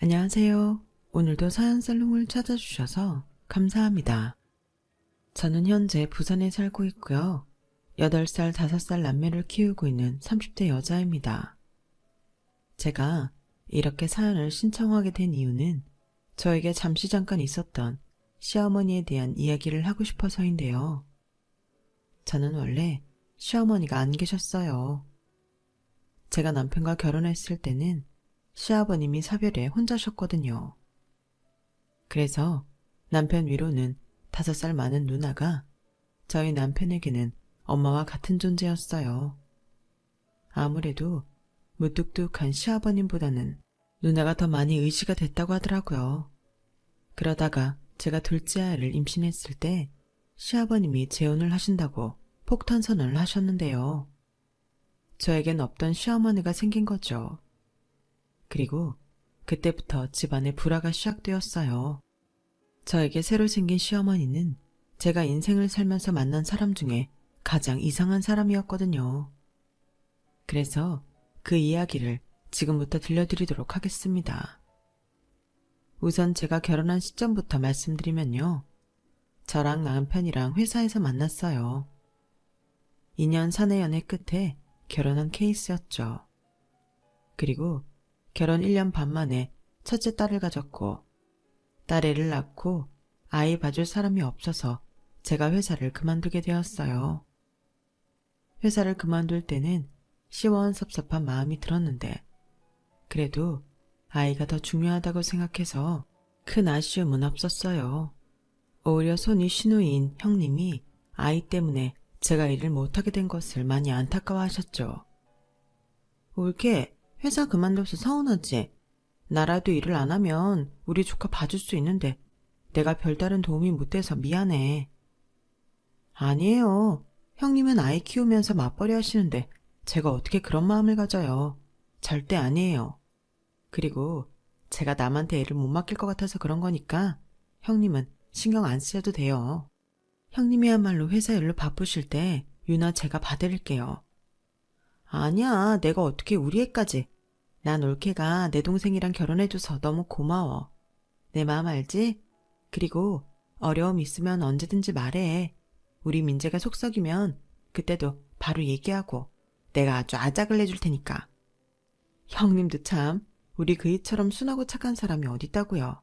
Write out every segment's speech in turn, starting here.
안녕하세요. 오늘도 사연살롱을 찾아주셔서 감사합니다. 저는 현재 부산에 살고 있고요. 8살, 5살 남매를 키우고 있는 30대 여자입니다. 제가 이렇게 사연을 신청하게 된 이유는 저에게 잠깐 있었던 시어머니에 대한 이야기를 하고 싶어서인데요. 저는 원래 시어머니가 안 계셨어요. 제가 남편과 결혼했을 때는 시아버님이 사별에 혼자셨거든요. 그래서 남편 위로는 5살 많은 누나가 저희 남편에게는 엄마와 같은 존재였어요. 아무래도 무뚝뚝한 시아버님보다는 누나가 더 많이 의지가 됐다고 하더라고요. 그러다가 제가 둘째 아이를 임신했을 때 시아버님이 재혼을 하신다고 폭탄 선언을 하셨는데요. 저에겐 없던 시어머니가 생긴 거죠. 그리고 그때부터 집안에 불화가 시작되었어요. 저에게 새로 생긴 시어머니는 제가 인생을 살면서 만난 사람 중에 가장 이상한 사람이었거든요. 그래서 그 이야기를 지금부터 들려드리도록 하겠습니다. 우선 제가 결혼한 시점부터 말씀드리면요. 저랑 남편이랑 회사에서 만났어요. 2년 사내 연애 끝에 결혼한 케이스였죠. 그리고 결혼 1년 반 만에 첫째 딸을 가졌고 딸애를 낳고 아이 봐줄 사람이 없어서 제가 회사를 그만두게 되었어요. 회사를 그만둘 때는 시원섭섭한 마음이 들었는데 그래도 아이가 더 중요하다고 생각해서 큰 아쉬움은 없었어요. 오히려 손이 시누이인 형님이 아이 때문에 제가 일을 못하게 된 것을 많이 안타까워하셨죠. 올케 회사 그만둬서 서운하지? 나라도 일을 안 하면 우리 조카 봐줄 수 있는데 내가 별다른 도움이 못 돼서 미안해. 아니에요. 형님은 아이 키우면서 맞벌이 하시는데 제가 어떻게 그런 마음을 가져요. 절대 아니에요. 그리고 제가 남한테 애를 못 맡길 것 같아서 그런 거니까 형님은 신경 안 쓰셔도 돼요. 형님이야말로 회사 일로 바쁘실 때 유나 제가 봐드릴게요. 아니야, 내가 어떻게 우리 애까지. 난 올케가 내 동생이랑 결혼해줘서 너무 고마워. 내 마음 알지? 그리고 어려움 있으면 언제든지 말해. 우리 민재가 속썩이면 그때도 바로 얘기하고 내가 아주 아작을 내줄 테니까. 형님도 참 우리 그이처럼 순하고 착한 사람이 어딨다고요.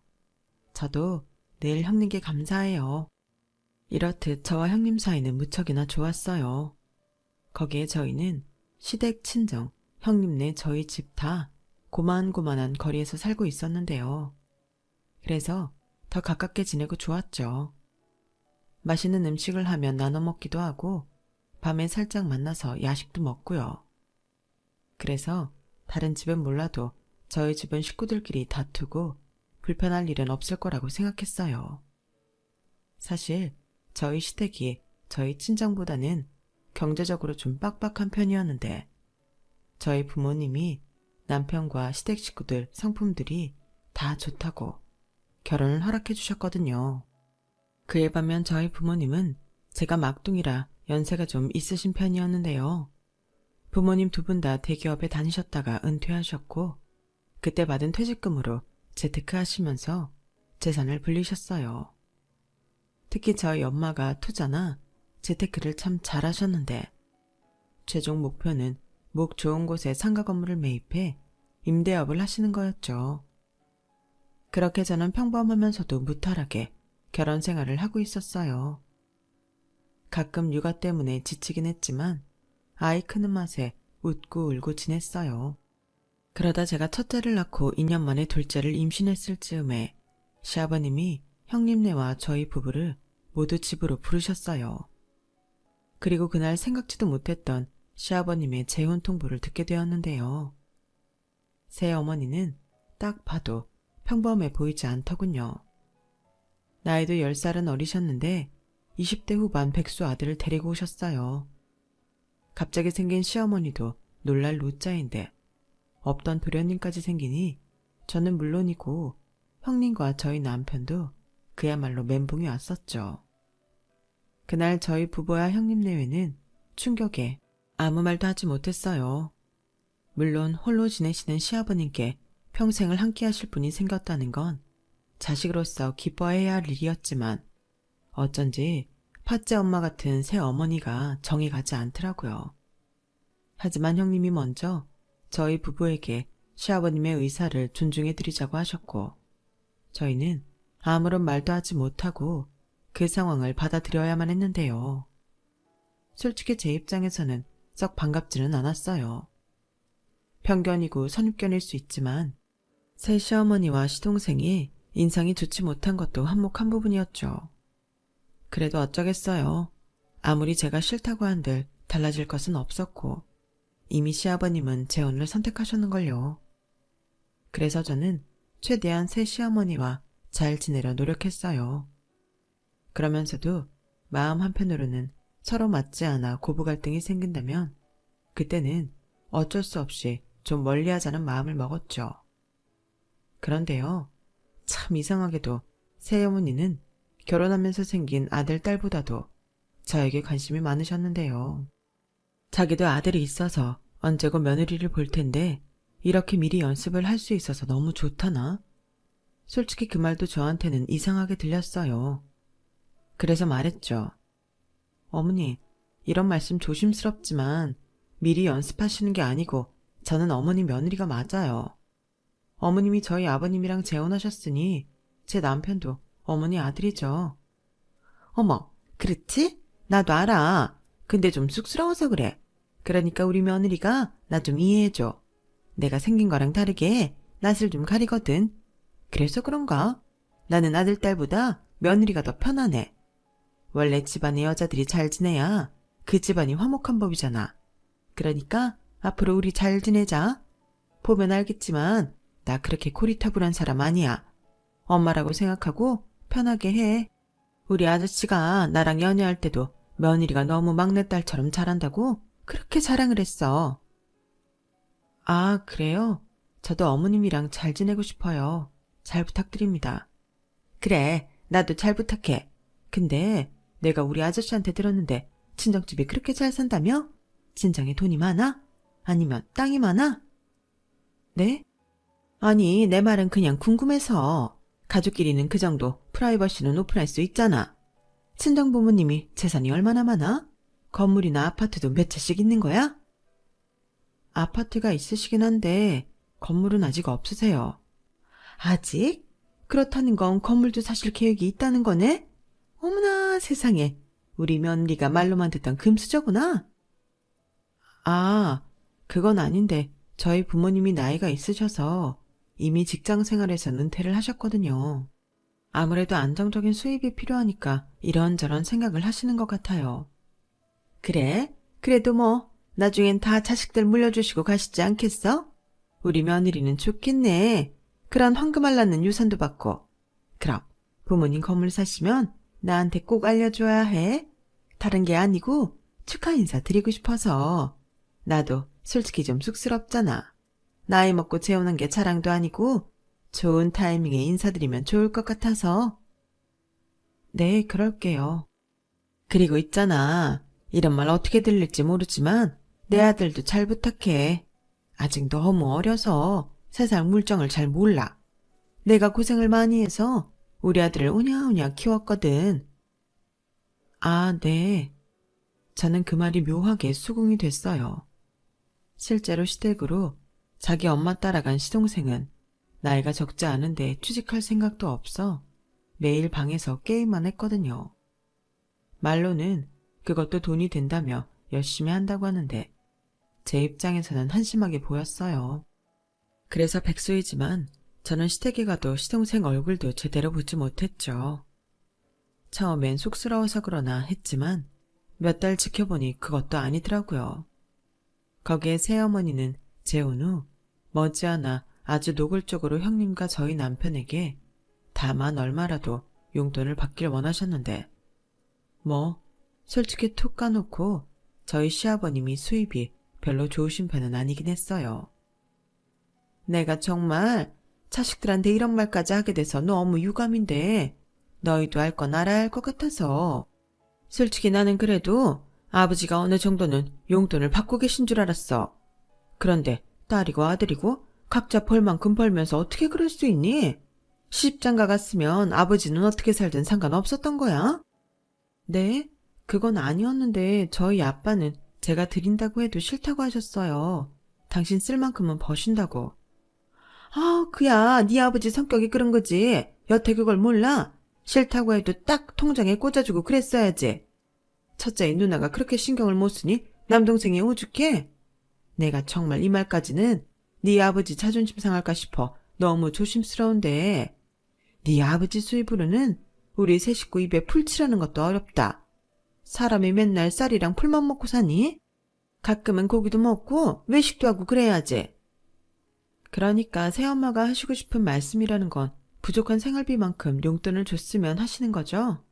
저도 늘 형님께 감사해요. 이렇듯 저와 형님 사이는 무척이나 좋았어요. 거기에 저희는 시댁 친정, 형님네 저희 집 다 고만고만한 거리에서 살고 있었는데요. 그래서 더 가깝게 지내고 좋았죠. 맛있는 음식을 하면 나눠 먹기도 하고 밤에 살짝 만나서 야식도 먹고요. 그래서 다른 집은 몰라도 저희 집은 식구들끼리 다투고 불편할 일은 없을 거라고 생각했어요. 사실 저희 시댁이 저희 친정보다는 경제적으로 좀 빡빡한 편이었는데 저희 부모님이 남편과 시댁 식구들 성품들이 다 좋다고 결혼을 허락해 주셨거든요. 그에 반면 저희 부모님은 제가 막둥이라 연세가 좀 있으신 편이었는데요. 부모님 두 분 다 대기업에 다니셨다가 은퇴하셨고 그때 받은 퇴직금으로 재테크 하시면서 재산을 불리셨어요. 특히 저희 엄마가 투자나 재테크를 참 잘하셨는데 최종 목표는 목 좋은 곳에 상가 건물을 매입해 임대업을 하시는 거였죠. 그렇게 저는 평범하면서도 무탈하게 결혼 생활을 하고 있었어요. 가끔 육아 때문에 지치긴 했지만 아이 크는 맛에 웃고 울고 지냈어요. 그러다 제가 첫째를 낳고 2년 만에 둘째를 임신했을 즈음에 시아버님이 형님네와 저희 부부를 모두 집으로 부르셨어요. 그리고 그날 생각지도 못했던 시아버님의 재혼 통보를 듣게 되었는데요. 새 어머니는 딱 봐도 평범해 보이지 않더군요. 나이도 10살은 어리셨는데 20대 후반 백수 아들을 데리고 오셨어요. 갑자기 생긴 시어머니도 놀랄 노자인데 없던 도련님까지 생기니 저는 물론이고 형님과 저희 남편도 그야말로 멘붕이 왔었죠. 그날 저희 부부와 형님 내외는 충격에 아무 말도 하지 못했어요. 물론 홀로 지내시는 시아버님께 평생을 함께 하실 분이 생겼다는 건 자식으로서 기뻐해야 할 일이었지만 어쩐지 팥째 엄마 같은 새 어머니가 정이 가지 않더라고요. 하지만 형님이 먼저 저희 부부에게 시아버님의 의사를 존중해드리자고 하셨고 저희는 아무런 말도 하지 못하고 그 상황을 받아들여야만 했는데요. 솔직히 제 입장에서는 썩 반갑지는 않았어요. 편견이고 선입견일 수 있지만 새 시어머니와 시동생이 인상이 좋지 못한 것도 한몫한 부분이었죠. 그래도 어쩌겠어요. 아무리 제가 싫다고 한들 달라질 것은 없었고 이미 시아버님은 재혼을 선택하셨는걸요. 그래서 저는 최대한 새 시어머니와 잘 지내려 노력했어요. 그러면서도 마음 한편으로는 서로 맞지 않아 고부 갈등이 생긴다면 그때는 어쩔 수 없이 좀 멀리하자는 마음을 먹었죠. 그런데요. 참 이상하게도 새어머니는 결혼하면서 생긴 아들, 딸보다도 저에게 관심이 많으셨는데요. 자기도 아들이 있어서 언제고 며느리를 볼 텐데 이렇게 미리 연습을 할 수 있어서 너무 좋다나? 솔직히 그 말도 저한테는 이상하게 들렸어요. 그래서 말했죠. 어머니, 이런 말씀 조심스럽지만 미리 연습하시는 게 아니고 저는 어머니 며느리가 맞아요. 어머님이 저희 아버님이랑 재혼하셨으니 제 남편도 어머니 아들이죠. 어머, 그렇지? 나도 알아. 근데 좀 쑥스러워서 그래. 그러니까 우리 며느리가 나 좀 이해해줘. 내가 생긴 거랑 다르게 낯을 좀 가리거든. 그래서 그런가? 나는 아들, 딸보다 며느리가 더 편하네. 원래 집안의 여자들이 잘 지내야 그 집안이 화목한 법이잖아. 그러니까 앞으로 우리 잘 지내자. 보면 알겠지만 나 그렇게 고리타분한 사람 아니야. 엄마라고 생각하고 편하게 해. 우리 아저씨가 나랑 연애할 때도 며느리가 너무 막내딸처럼 잘한다고 그렇게 자랑을 했어. 아, 그래요? 저도 어머님이랑 잘 지내고 싶어요. 잘 부탁드립니다. 그래, 나도 잘 부탁해. 근데 내가 우리 아저씨한테 들었는데 친정집이 그렇게 잘 산다며? 친정에 돈이 많아? 아니면 땅이 많아? 네? 아니, 내 말은 그냥 궁금해서. 가족끼리는 그 정도 프라이버시는 오픈할 수 있잖아. 친정 부모님이 재산이 얼마나 많아? 건물이나 아파트도 몇 채씩 있는 거야? 아파트가 있으시긴 한데 건물은 아직 없으세요. 아직? 그렇다는 건 건물도 사실 계획이 있다는 거네? 어머나 세상에, 우리 며느리가 말로만 듣던 금수저구나. 아, 그건 아닌데 저희 부모님이 나이가 있으셔서 이미 직장 생활에서 은퇴를 하셨거든요. 아무래도 안정적인 수입이 필요하니까 이런저런 생각을 하시는 것 같아요. 그래? 그래도 뭐 나중엔 다 자식들 물려주시고 가시지 않겠어? 우리 며느리는 좋겠네. 그런 황금알 낳는 유산도 받고. 그럼 부모님 건물 사시면 나한테 꼭 알려줘야 해. 다른 게 아니고 축하 인사 드리고 싶어서. 나도 솔직히 좀 쑥스럽잖아. 나이 먹고 재혼한 게 자랑도 아니고 좋은 타이밍에 인사드리면 좋을 것 같아서. 네, 그럴게요. 그리고 있잖아. 이런 말 어떻게 들릴지 모르지만 내 아들도 잘 부탁해. 아직 너무 어려서 세상 물정을 잘 몰라. 내가 고생을 많이 해서 우리 아들을 오냐오냐 키웠거든. 아, 네. 저는 그 말이 묘하게 수긍이 됐어요. 실제로 시댁으로 자기 엄마 따라간 시동생은 나이가 적지 않은데 취직할 생각도 없어 매일 방에서 게임만 했거든요. 말로는 그것도 돈이 된다며 열심히 한다고 하는데 제 입장에서는 한심하게 보였어요. 그래서 백수이지만 저는 시댁에 가도 시동생 얼굴도 제대로 보지 못했죠. 처음엔 쑥스러워서 그러나 했지만 몇 달 지켜보니 그것도 아니더라고요. 거기에 새어머니는 재혼 후 머지않아 아주 노골적으로 형님과 저희 남편에게 다만 얼마라도 용돈을 받길 원하셨는데 뭐 솔직히 툭 까놓고 저희 시아버님이 수입이 별로 좋으신 편은 아니긴 했어요. 내가 정말 자식들한테 이런 말까지 하게 돼서 너무 유감인데 너희도 알 건 알아야 할 것 같아서. 솔직히 나는 그래도 아버지가 어느 정도는 용돈을 받고 계신 줄 알았어. 그런데 딸이고 아들이고 각자 벌 만큼 벌면서 어떻게 그럴 수 있니? 시집장가 갔으면 아버지는 어떻게 살든 상관없었던 거야? 네, 그건 아니었는데 저희 아빠는 제가 드린다고 해도 싫다고 하셨어요. 당신 쓸 만큼은 버신다고. 아, 그야 네 아버지 성격이 그런 거지. 여태 그걸 몰라? 싫다고 해도 딱 통장에 꽂아주고 그랬어야지. 첫째의 누나가 그렇게 신경을 못 쓰니 남동생이 오죽해? 내가 정말 이 말까지는 네 아버지 자존심 상할까 싶어 너무 조심스러운데 네 아버지 수입으로는 우리 세 식구 입에 풀 칠하는 것도 어렵다. 사람이 맨날 쌀이랑 풀만 먹고 사니? 가끔은 고기도 먹고 외식도 하고 그래야지. 그러니까 새엄마가 하시고 싶은 말씀이라는 건 부족한 생활비만큼 용돈을 줬으면 하시는 거죠?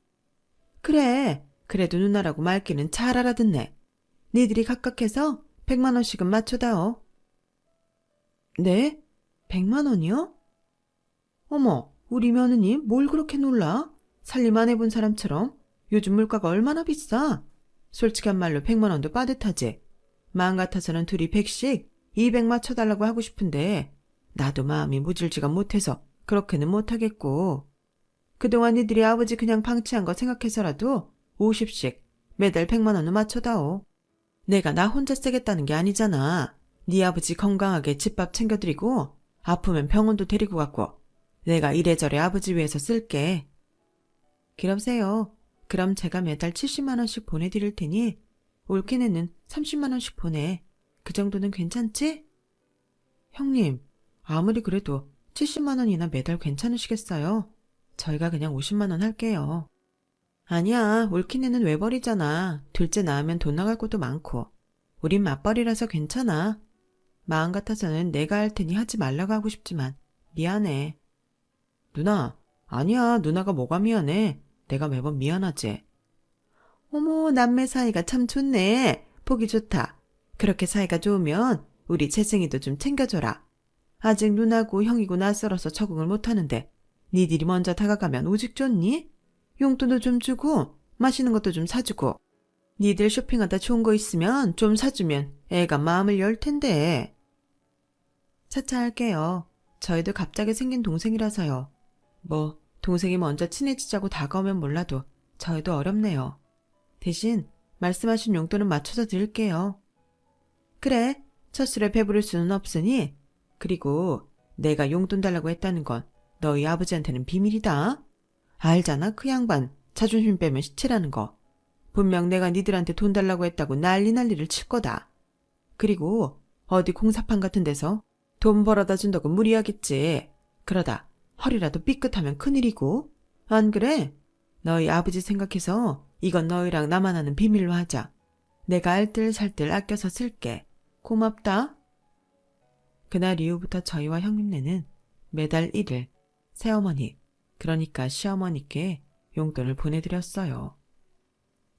그래, 그래도 누나라고 말귀는 잘 알아듣네. 니들이 각각해서 100만 원씩은 맞춰다오. 네? 100만 원이요? 어머, 우리 며느님 뭘 그렇게 놀라? 살림 안 해본 사람처럼 요즘 물가가 얼마나 비싸? 솔직한 말로 100만 원도 빠듯하지. 마음 같아서는 둘이 100씩 200 맞춰달라고 하고 싶은데 나도 마음이 무질지가 못해서 그렇게는 못하겠고 그동안 니들이 아버지 그냥 방치한 거 생각해서라도 50씩 매달 100만 원을 맞춰다오. 내가 나 혼자 쓰겠다는 게 아니잖아. 네 아버지 건강하게 집밥 챙겨드리고 아프면 병원도 데리고 갔고 내가 이래저래 아버지 위해서 쓸게. 그러세요. 그럼 제가 매달 70만 원씩 보내드릴 테니 올케네는 30만 원씩 보내. 그 정도는 괜찮지? 형님, 아무리 그래도 70만 원이나 매달 괜찮으시겠어요? 저희가 그냥 50만 원 할게요. 아니야, 올케네는 외벌이잖아. 둘째 낳으면 돈 나갈 것도 많고. 우린 맞벌이라서 괜찮아. 마음 같아서는 내가 할 테니 하지 말라고 하고 싶지만 미안해. 누나, 아니야. 누나가 뭐가 미안해. 내가 매번 미안하지. 어머, 남매 사이가 참 좋네. 보기 좋다. 그렇게 사이가 좋으면 우리 재승이도 좀 챙겨줘라. 아직 누나고 형이고 낯설어서 적응을 못하는데 니들이 먼저 다가가면 오직 좋니? 용돈도 좀 주고 맛있는 것도 좀 사주고 니들 쇼핑하다 좋은 거 있으면 좀 사주면 애가 마음을 열 텐데. 차차 할게요. 저희도 갑자기 생긴 동생이라서요. 뭐 동생이 먼저 친해지자고 다가오면 몰라도 저희도 어렵네요. 대신 말씀하신 용돈은 맞춰서 드릴게요. 그래, 첫 술에 배부를 수는 없으니. 그리고 내가 용돈 달라고 했다는 건 너희 아버지한테는 비밀이다. 알잖아, 그 양반 자존심 빼면 시체라는 거. 분명 내가 니들한테 돈 달라고 했다고 난리를 칠 거다. 그리고 어디 공사판 같은 데서 돈 벌어다 준다고 무리하겠지. 그러다 허리라도 삐끗하면 큰일이고. 안 그래? 너희 아버지 생각해서 이건 너희랑 나만 아는 비밀로 하자. 내가 알뜰살뜰 아껴서 쓸게. 고맙다. 그날 이후부터 저희와 형님네는 매달 1일 새어머니, 그러니까 시어머니께 용돈을 보내드렸어요.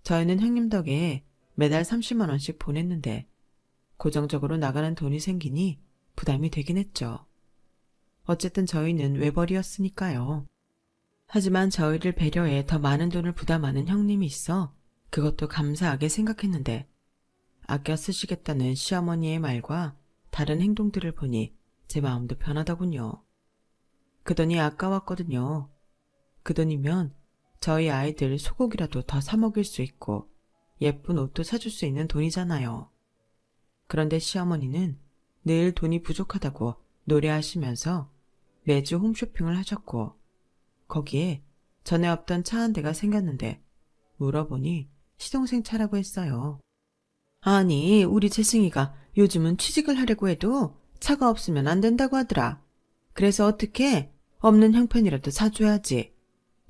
저희는 형님 덕에 매달 30만 원씩 보냈는데 고정적으로 나가는 돈이 생기니 부담이 되긴 했죠. 어쨌든 저희는 외벌이었으니까요. 하지만 저희를 배려해 더 많은 돈을 부담하는 형님이 있어 그것도 감사하게 생각했는데 아껴 쓰시겠다는 시어머니의 말과 다른 행동들을 보니 제 마음도 편하더군요. 그 돈이 아까웠거든요. 그 돈이면 저희 아이들 소고기라도 더 사 먹일 수 있고 예쁜 옷도 사줄 수 있는 돈이잖아요. 그런데 시어머니는 늘 돈이 부족하다고 노래하시면서 매주 홈쇼핑을 하셨고 거기에 전에 없던 차 한 대가 생겼는데 물어보니 시동생 차라고 했어요. 아니, 우리 재승이가 요즘은 취직을 하려고 해도 차가 없으면 안 된다고 하더라. 그래서 어떻게 없는 형편이라도 사줘야지.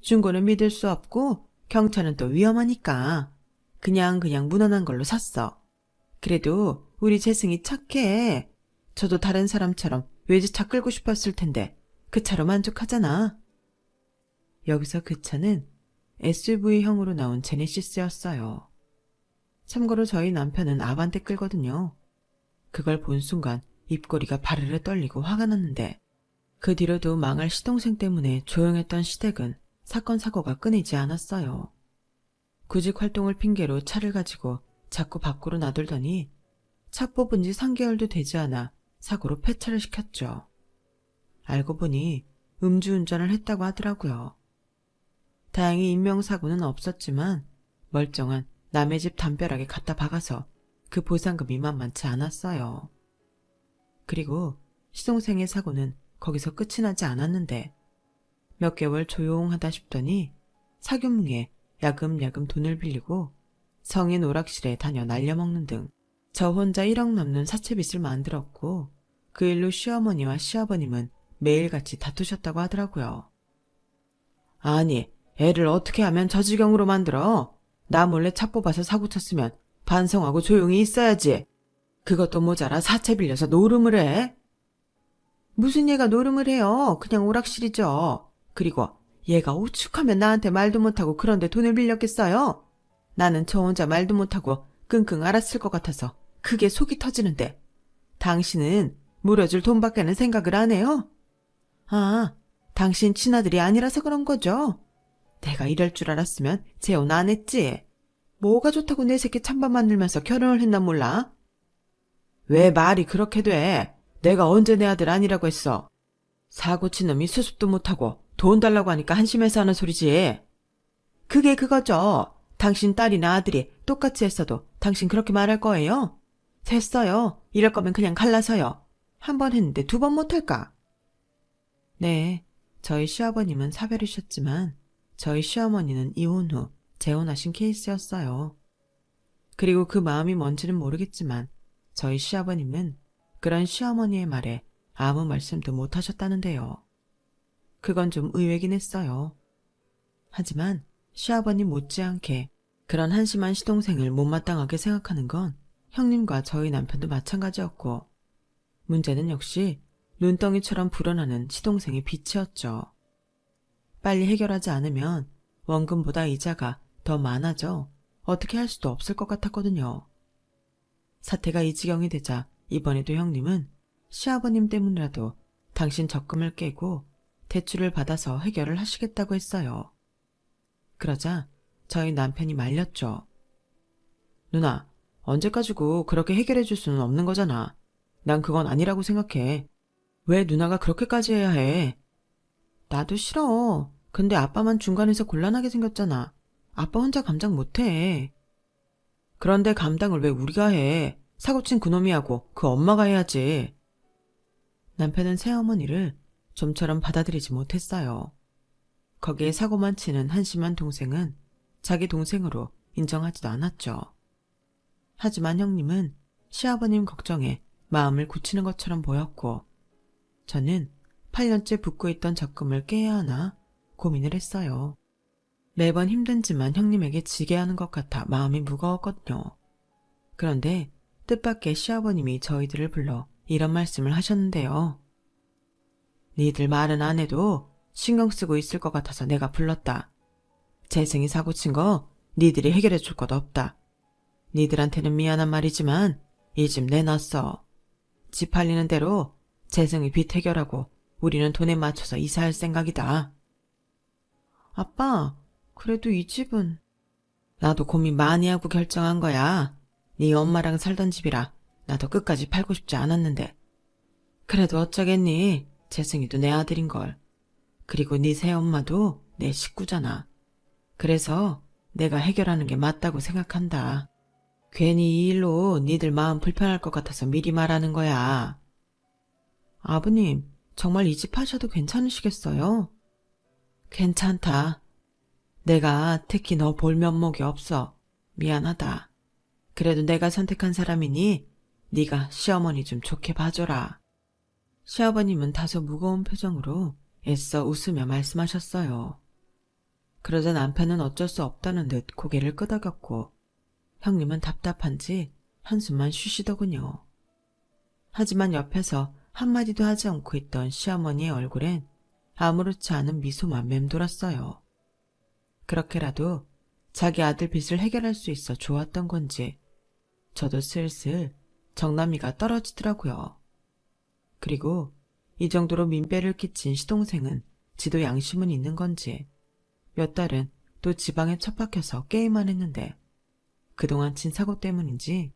중고는 믿을 수 없고 경차는 또 위험하니까 그냥 무난한 걸로 샀어. 그래도 우리 재승이 착해. 저도 다른 사람처럼 외제차 끌고 싶었을 텐데 그 차로 만족하잖아. 여기서 그 차는 SUV형으로 나온 제네시스였어요. 참고로 저희 남편은 아반떼 끌거든요. 그걸 본 순간 입꼬리가 바르르 떨리고 화가 났는데 그 뒤로도 망할 시동생 때문에 조용했던 시댁은 사건 사고가 끊이지 않았어요. 구직 활동을 핑계로 차를 가지고 자꾸 밖으로 나돌더니 차 뽑은 지 3개월도 되지 않아 사고로 폐차를 시켰죠. 알고 보니 음주운전을 했다고 하더라고요. 다행히 인명사고는 없었지만 멀쩡한 남의 집 담벼락에 갖다 박아서 그 보상금이 만만치 않았어요. 그리고 시동생의 사고는 거기서 끝이 나지 않았는데 몇 개월 조용하다 싶더니 사교뭉에 야금야금 돈을 빌리고 성인 오락실에 다녀 날려먹는 등 저 혼자 1억 넘는 사채빚을 만들었고 그 일로 시어머니와 시아버님은 매일같이 다투셨다고 하더라고요. 아니, 애를 어떻게 하면 저 지경으로 만들어? 나 몰래 차 뽑아서 사고 쳤으면 반성하고 조용히 있어야지. 그것도 모자라 사채 빌려서 노름을 해? 무슨 얘가 노름을 해요? 그냥 오락실이죠. 그리고 얘가 오죽하면 나한테 말도 못하고 그런데 돈을 빌렸겠어요? 나는 저 혼자 말도 못하고 끙끙 앓았을 것 같아서 그게 속이 터지는데 당신은 물어줄 돈밖에는 생각을 안 해요? 아, 당신 친아들이 아니라서 그런 거죠? 내가 이럴 줄 알았으면 재혼 안 했지. 뭐가 좋다고 내 새끼 찬밥 만들면서 결혼을 했나 몰라? 왜 말이 그렇게 돼? 내가 언제 내 아들 아니라고 했어? 사고 친 놈이 수습도 못하고 돈 달라고 하니까 한심해서 하는 소리지. 그게 그거죠. 당신 딸이나 아들이 똑같이 했어도 당신 그렇게 말할 거예요? 됐어요. 이럴 거면 그냥 갈라서요. 한 번 했는데 2번 못할까? 네, 저희 시아버님은 사별이셨지만 저희 시어머니는 이혼 후 재혼하신 케이스였어요. 그리고 그 마음이 뭔지는 모르겠지만 저희 시아버님은 그런 시어머니의 말에 아무 말씀도 못 하셨다는데요. 그건 좀 의외긴 했어요. 하지만 시아버님 못지않게 그런 한심한 시동생을 못마땅하게 생각하는 건 형님과 저희 남편도 마찬가지였고 문제는 역시 눈덩이처럼 불어나는 시동생의 빚이었죠. 빨리 해결하지 않으면 원금보다 이자가 더 많아져 어떻게 할 수도 없을 것 같았거든요. 사태가 이 지경이 되자 이번에도 형님은 시아버님 때문이라도 당신 적금을 깨고 대출을 받아서 해결을 하시겠다고 했어요. 그러자 저희 남편이 말렸죠. 누나, 언제까지고 그렇게 해결해 줄 수는 없는 거잖아. 난 그건 아니라고 생각해. 왜 누나가 그렇게까지 해야 해? 나도 싫어. 근데 아빠만 중간에서 곤란하게 생겼잖아. 아빠 혼자 감당 못해. 그런데 감당을 왜 우리가 해? 사고친 그놈이 하고 그 엄마가 해야지. 남편은 새어머니를 좀처럼 받아들이지 못했어요. 거기에 사고만 치는 한심한 동생은 자기 동생으로 인정하지도 않았죠. 하지만 형님은 시아버님 걱정에 마음을 굳히는 것처럼 보였고 저는 8년째 붓고 있던 적금을 깨야 하나 고민을 했어요. 매번 힘든지만 형님에게 지게 하는 것 같아 마음이 무거웠거든요. 그런데 뜻밖의 시아버님이 저희들을 불러 이런 말씀을 하셨는데요. 니들 말은 안 해도 신경 쓰고 있을 것 같아서 내가 불렀다. 재승이 사고친 거 니들이 해결해 줄 것 없다. 니들한테는 미안한 말이지만 이 집 내놨어. 집 팔리는 대로 재승이 빚 해결하고 우리는 돈에 맞춰서 이사할 생각이다. 아빠, 그래도 이 집은... 나도 고민 많이 하고 결정한 거야. 네 엄마랑 살던 집이라 나도 끝까지 팔고 싶지 않았는데. 그래도 어쩌겠니? 재승이도 내 아들인걸. 그리고 네 새엄마도 내 식구잖아. 그래서 내가 해결하는 게 맞다고 생각한다. 괜히 이 일로 니들 마음 불편할 것 같아서 미리 말하는 거야. 아버님, 정말 이 집 파셔도 괜찮으시겠어요? 괜찮다. 내가 특히 너 볼 면목이 없어. 미안하다. 그래도 내가 선택한 사람이니 네가 시어머니 좀 좋게 봐줘라. 시아버님은 다소 무거운 표정으로 애써 웃으며 말씀하셨어요. 그러자 남편은 어쩔 수 없다는 듯 고개를 끄덕였고 형님은 답답한지 한숨만 쉬시더군요. 하지만 옆에서 한마디도 하지 않고 있던 시어머니의 얼굴엔 아무렇지 않은 미소만 맴돌았어요. 그렇게라도 자기 아들 빚을 해결할 수 있어 좋았던 건지 저도 슬슬 정남이가 떨어지더라고요. 그리고 이 정도로 민폐를 끼친 시동생은 지도 양심은 있는 건지 몇 달은 또 지방에 처박혀서 게임만 했는데 그동안 친 사고 때문인지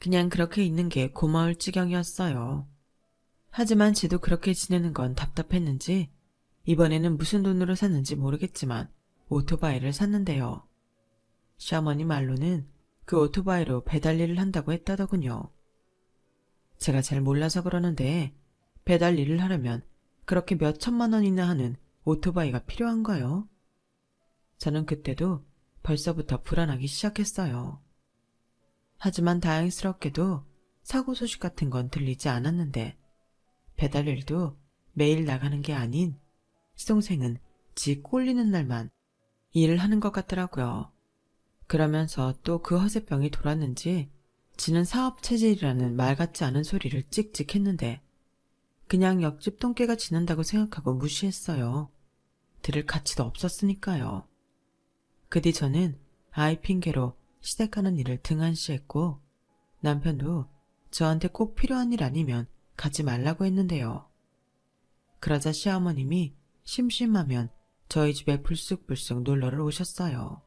그냥 그렇게 있는 게 고마울 지경이었어요. 하지만 지도 그렇게 지내는 건 답답했는지 이번에는 무슨 돈으로 샀는지 모르겠지만 오토바이를 샀는데요. 시어머니 말로는 그 오토바이로 배달 일을 한다고 했다더군요. 제가 잘 몰라서 그러는데 배달 일을 하려면 그렇게 몇 천만 원이나 하는 오토바이가 필요한가요? 저는 그때도 벌써부터 불안하기 시작했어요. 하지만 다행스럽게도 사고 소식 같은 건 들리지 않았는데 배달 일도 매일 나가는 게 아닌 시동생은 지 꼴리는 날만 일을 하는 것 같더라고요. 그러면서 또 그 허세병이 돌았는지 지는 사업 체질이라는 말 같지 않은 소리를 찍찍 했는데 그냥 옆집 똥개가 지는다고 생각하고 무시했어요. 들을 가치도 없었으니까요. 그 뒤 저는 아이 핑계로 시댁하는 일을 등한시했고 남편도 저한테 꼭 필요한 일 아니면 가지 말라고 했는데요. 그러자 시어머님이 심심하면 저희 집에 불쑥불쑥 놀러를 오셨어요.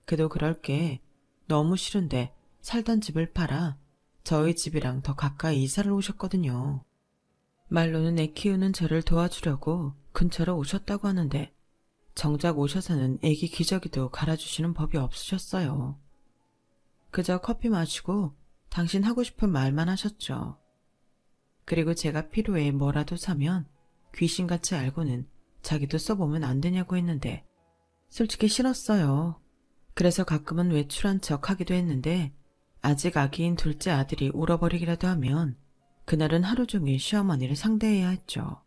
그도 그럴 게 너무 싫은데 살던 집을 팔아 저희 집이랑 더 가까이 이사를 오셨거든요. 말로는 애 키우는 저를 도와주려고 근처로 오셨다고 하는데 정작 오셔서는 애기 기저귀도 갈아주시는 법이 없으셨어요. 그저 커피 마시고 당신 하고 싶은 말만 하셨죠. 그리고 제가 필요해 뭐라도 사면 귀신같이 알고는 자기도 써보면 안 되냐고 했는데 솔직히 싫었어요. 그래서 가끔은 외출한 척 하기도 했는데 아직 아기인 둘째 아들이 울어버리기라도 하면 그날은 하루 종일 시어머니를 상대해야 했죠.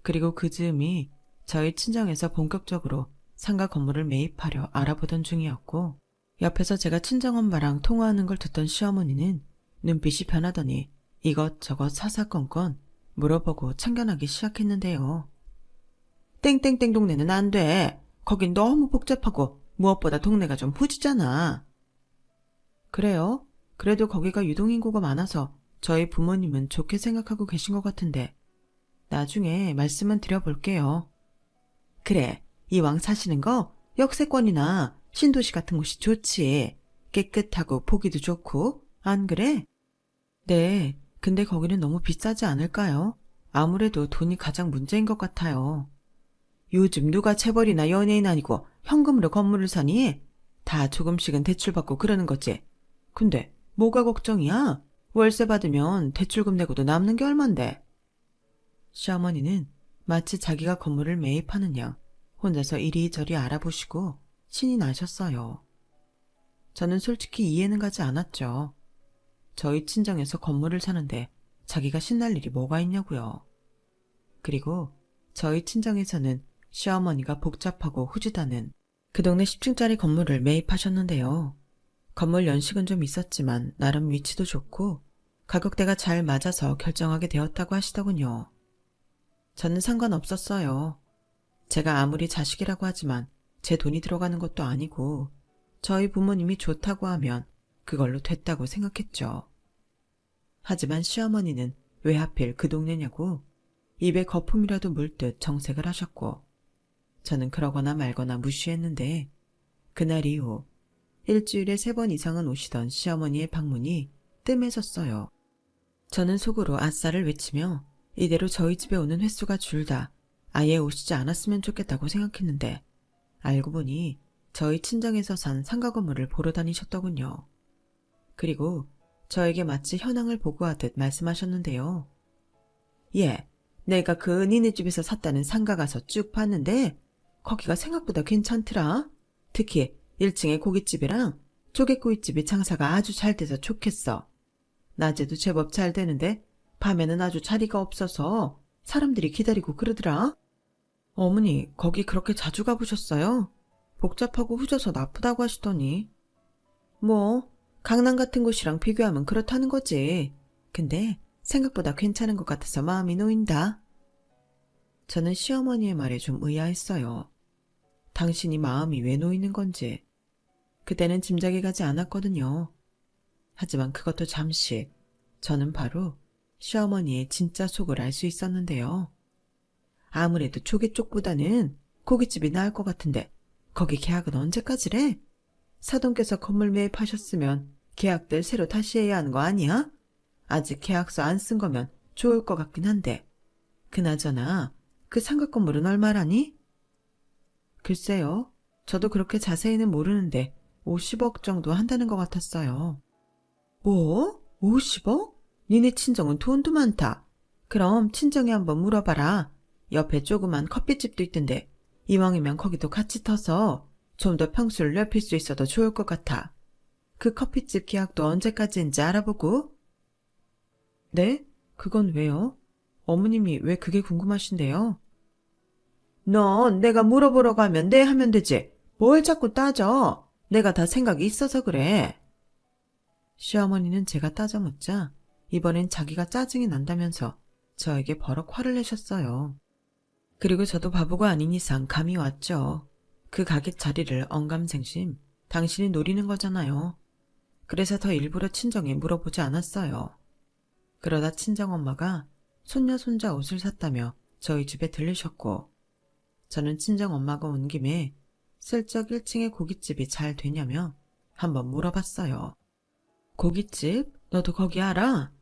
그리고 그 즈음이 저희 친정에서 본격적으로 상가 건물을 매입하려 알아보던 중이었고 옆에서 제가 친정엄마랑 통화하는 걸 듣던 시어머니는 눈빛이 변하더니 이것저것 사사건건 물어보고 참견하기 시작했는데요. 땡땡땡 동네는 안 돼. 거긴 너무 복잡하고 무엇보다 동네가 좀 후지잖아. 그래요? 그래도 거기가 유동인구가 많아서 저희 부모님은 좋게 생각하고 계신 것 같은데 나중에 말씀은 드려볼게요. 그래, 이왕 사시는 거 역세권이나 신도시 같은 곳이 좋지. 깨끗하고 보기도 좋고, 안 그래? 네, 근데 거기는 너무 비싸지 않을까요? 아무래도 돈이 가장 문제인 것 같아요. 요즘 누가 재벌이나 연예인 아니고 현금으로 건물을 사니? 다 조금씩은 대출받고 그러는 거지. 근데 뭐가 걱정이야? 월세 받으면 대출금 내고도 남는 게 얼만데. 시어머니는 마치 자기가 건물을 매입하는 양 혼자서 이리저리 알아보시고 신이 나셨어요. 저는 솔직히 이해는 가지 않았죠. 저희 친정에서 건물을 사는데 자기가 신날 일이 뭐가 있냐고요. 그리고 저희 친정에서는 시어머니가 복잡하고 후지다는 그 동네 10층짜리 건물을 매입하셨는데요. 건물 연식은 좀 있었지만 나름 위치도 좋고 가격대가 잘 맞아서 결정하게 되었다고 하시더군요. 저는 상관없었어요. 제가 아무리 자식이라고 하지만 제 돈이 들어가는 것도 아니고 저희 부모님이 좋다고 하면 그걸로 됐다고 생각했죠. 하지만 시어머니는 왜 하필 그 동네냐고 입에 거품이라도 물 듯 정색을 하셨고 저는 그러거나 말거나 무시했는데 그날 이후 일주일에 3번 이상은 오시던 시어머니의 방문이 뜸해졌어요. 저는 속으로 아싸를 외치며 이대로 저희 집에 오는 횟수가 줄다 아예 오시지 않았으면 좋겠다고 생각했는데 알고 보니 저희 친정에서 산 상가 건물을 보러 다니셨더군요. 그리고 저에게 마치 현황을 보고하듯 말씀하셨는데요. 예, 내가 그 니네 집에서 샀다는 상가 가서 쭉 봤는데 거기가 생각보다 괜찮더라. 특히 1층에 고깃집이랑 조개구이집이 장사가 아주 잘 돼서 좋겠어. 낮에도 제법 잘 되는데 밤에는 아주 자리가 없어서 사람들이 기다리고 그러더라. 어머니, 거기 그렇게 자주 가보셨어요? 복잡하고 후져서 나쁘다고 하시더니. 뭐, 강남 같은 곳이랑 비교하면 그렇다는 거지. 근데 생각보다 괜찮은 것 같아서 마음이 놓인다. 저는 시어머니의 말에 좀 의아했어요. 당신이 마음이 왜 놓이는 건지. 그때는 짐작이 가지 않았거든요. 하지만 그것도 잠시 저는 바로 시어머니의 진짜 속을 알 수 있었는데요. 아무래도 조개 쪽보다는 고깃집이 나을 것 같은데 거기 계약은 언제까지래? 사돈께서 건물 매입하셨으면 계약들 새로 다시 해야 하는 거 아니야? 아직 계약서 안 쓴 거면 좋을 것 같긴 한데. 그나저나 그 상가 건물은 얼마라니? 글쎄요. 저도 그렇게 자세히는 모르는데 50억 정도 한다는 것 같았어요. 뭐? 50억? 니네 친정은 돈도 많다. 그럼 친정에 한번 물어봐라. 옆에 조그만 커피집도 있던데 이왕이면 거기도 같이 터서 좀 더 평수를 넓힐 수 있어도 좋을 것 같아. 그 커피집 계약도 언제까지인지 알아보고. 네? 그건 왜요? 어머님이 왜 그게 궁금하신데요? 넌 내가 물어보라고 하면 네 하면 되지. 뭘 자꾸 따져? 내가 다 생각이 있어서 그래. 시어머니는 제가 따져 묻자 이번엔 자기가 짜증이 난다면서 저에게 버럭 화를 내셨어요. 그리고 저도 바보가 아닌 이상 감이 왔죠. 그 가게 자리를 언감생심 당신이 노리는 거잖아요. 그래서 더 일부러 친정에 물어보지 않았어요. 그러다 친정엄마가 손녀 손자 옷을 샀다며 저희 집에 들르셨고 저는 친정엄마가 온 김에 슬쩍 1층에 고깃집이 잘 되냐며 한번 물어봤어요. 고깃집? 너도 거기 알아?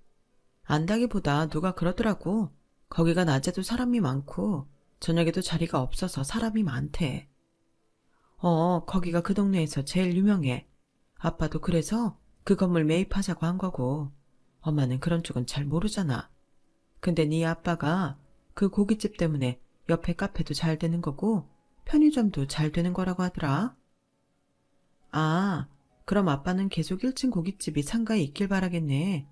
안다기보다 누가 그러더라고. 거기가 낮에도 사람이 많고 저녁에도 자리가 없어서 사람이 많대. 거기가 그 동네에서 제일 유명해. 아빠도 그래서 그 건물 매입하자고 한 거고 엄마는 그런 쪽은 잘 모르잖아. 근데 네 아빠가 그 고깃집 때문에 옆에 카페도 잘 되는 거고 편의점도 잘 되는 거라고 하더라. 아, 그럼 아빠는 계속 1층 고깃집이 상가에 있길 바라겠네.